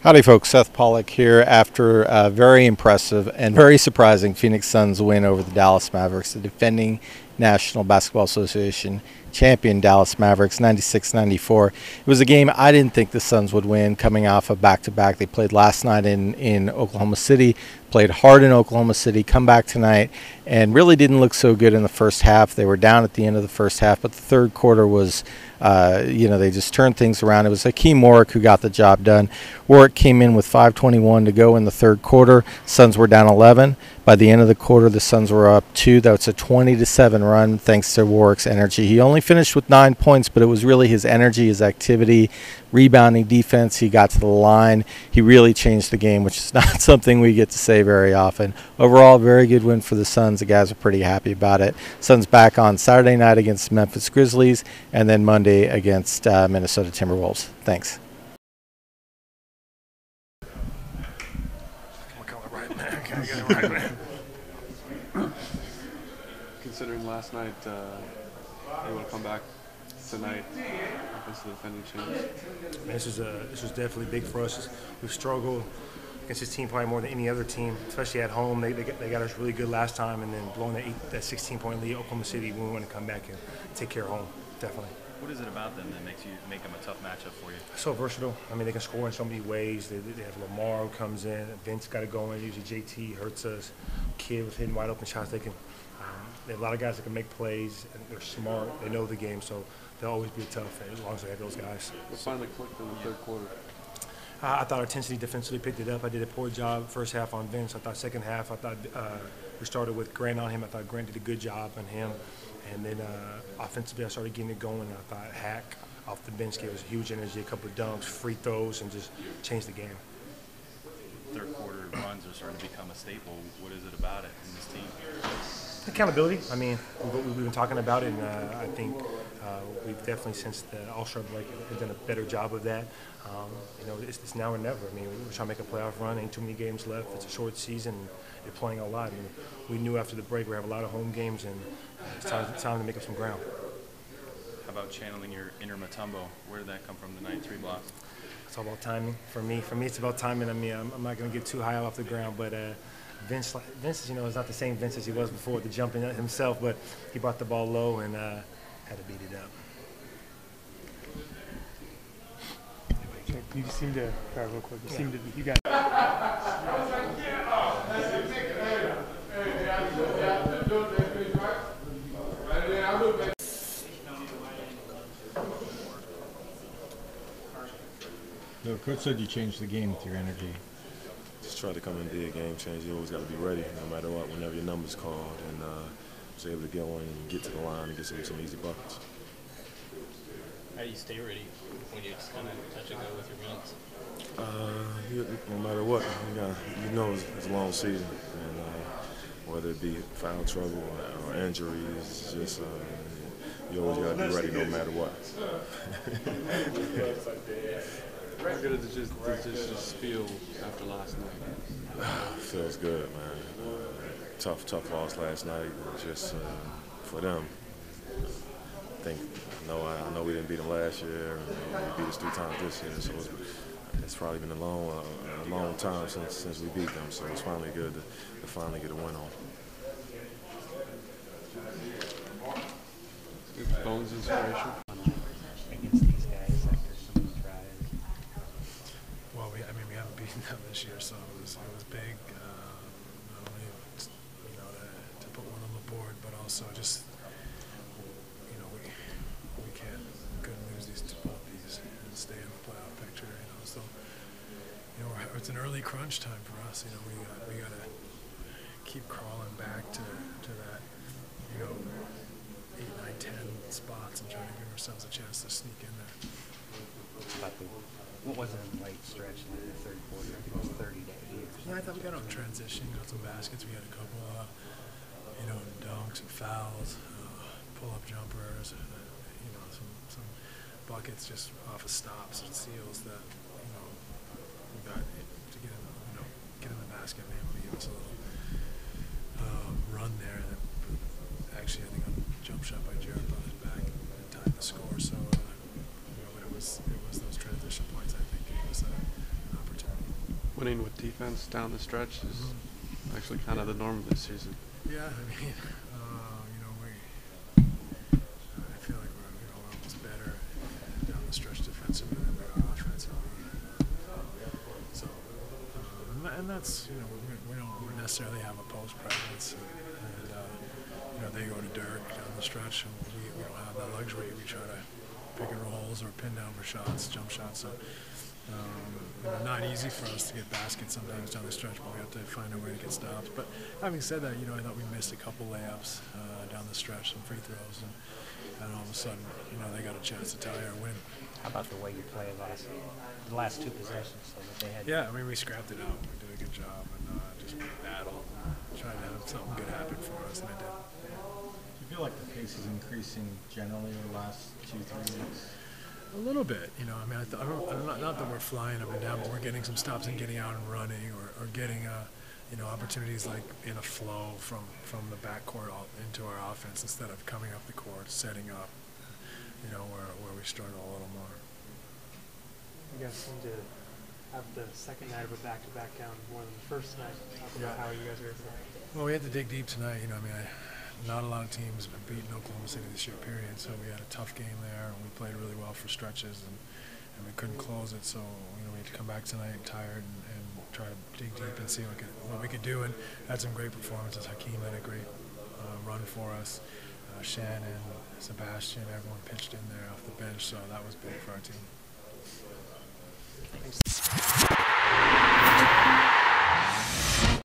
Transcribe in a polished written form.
Howdy folks, Seth Pollock here after a very impressive and very surprising Phoenix Suns win over the Dallas Mavericks, the defending National Basketball Association champion Dallas Mavericks, 96-94. It was a game I didn't think the Suns would win coming off of back-to-back. They played last night in Oklahoma City, played hard in Oklahoma City, come back tonight, and really didn't look so good in the first half. They were down at the end of the first half, but the third quarter was, they just turned things around. It was Hakim Warrick who got the job done. Warrick came in with 5:21 to go in the third quarter. Suns were down 11. By the end of the quarter, the Suns were up 2. That's a 20-7 run thanks to Warrick's energy. He only finished with 9 points, but it was really his energy, his activity, rebounding, defense. He got to the line. He really changed the game, which is not something we get to say very often. Overall, very good win for the Suns. The guys are pretty happy about it. Suns back on Saturday night against Memphis Grizzlies and then Monday against Minnesota Timberwolves. Thanks. Considering last night, they want to come back tonight against the defending champs. This was definitely big for us. We've struggled against this team probably more than any other team, especially at home. They got us really good last time, and then blowing that 16-point lead Oklahoma City, we want to come back and take care of home, definitely. What is it about them that make them a tough matchup for you? So versatile. I mean, they can score in so many ways. They have Lamar who comes in, Vince got to go in. Usually JT hurts us. Kid with hitting wide open shots. They have a lot of guys that can make plays, and they're smart. They know the game, so they'll always be tough as long as they have those guys. What finally clicked in the third quarter? I thought our intensity defensively picked it up. I did a poor job first half on Vince. I thought second half, we started with Grant on him. I thought Grant did a good job on him. And then offensively, I started getting it going. I thought Hack off the bench gave us huge energy, a couple of dunks, free throws, and just changed the game. Third quarter runs are starting to become a staple. What is it about it in this team? Accountability. I mean, we've been talking about it, and I think we've definitely, since the All-Star break, have done a better job of that. It's now or never. I mean, we're trying to make a playoff run. Ain't too many games left. It's a short season. They're playing a lot. I mean, we knew after the break we have a lot of home games, and it's time to make up some ground. How about channeling your inner Mutombo? Where did that come from, the night 3 blocks? It's all about timing. For me, it's about timing. I mean, I'm not going to get too high off the ground, but Vince, is not the same Vince as he was before, the jumping himself, but he brought the ball low and had to beat it up. You seem to, real quick, you got. The coach said you changed the game with your energy. Just try to come and be a game changer. You always got to be ready, no matter what, whenever your number's called, and was able to get one and get to the line and get some easy buckets. How do you stay ready when you just kind of touch and go with your minutes? No matter what, it's a long season, and whether it be foul trouble or injuries, just you always got to be ready no matter what. How good did this just feel after last night? Feels good, man. Tough loss last night, just for them. I know we didn't beat them last year, and we beat us 3 times this year, so it's probably been a long time since we beat them. So it's finally good to finally get a win on. Bones inspiration. Against these guys after some tries. Well, we haven't beaten them this year, so it was big. Not only to put one on the board, but also just we couldn't lose both these and stay in the playoff picture. So it's an early crunch time for us. We got to keep crawling back to that 8, 9, 10 spots and try to give ourselves a chance to sneak in there. What was it in the late stretch in the third quarter? It was 30 days. Yeah, I thought we got on transition, got some baskets. We had a couple of, dunks and fouls, pull-up jumpers, some buckets just off of stops and steals that, we got to get in the basket and able to give us a little run there. That actually, I think on a jump shot by Jared brought us back and tied the score. So, but it was those transition points, I think, gave us an opportunity. happening with defense down the stretch is actually kind of the norm this season. Yeah, I mean, you know, I feel like we're almost better down the stretch defensively than we are offensively. So, and that's, you know, we don't necessarily have a post presence, and you know, they go to Dirk down the stretch, and we don't have that luxury. We try to pick and rolls or pin down for shots, jump shots. So, you know, not easy for us to get baskets sometimes down the stretch, but we have to find a way to get stops. But having said that, you know, I thought we missed a couple layups down the stretch, some free throws, and all of a sudden, you know, they got a chance to tie our win. How about the way you played the last two possessions? So that they had. Yeah, I mean, we scrapped it out. We did a good job, and just battled, and tried to have something good happen for us, and it did. Do you feel like the pace is increasing generally over the last 2-3 weeks? A little bit, you know. I mean, not that we're flying up and down, but we're getting some stops and getting out and running, or getting, you know, opportunities like in a flow from the backcourt into our offense instead of coming up the court, setting up. You know, where we struggle a little more. You guys seem to have the second night of a back-to-back down more than the first night. Talk about how you guys are. Well, we had to dig deep tonight. You know, I mean, not a lot of teams have beaten Oklahoma City this year, period. So we had a tough game there, and we played really well for stretches, and we couldn't close it. So, you know, we had to come back tonight tired and try to dig deep and see what we could do. And had some great performances. Hakim had a great run for us. Shannon, Sebastian, everyone pitched in there off the bench, so that was big for our team. Thanks.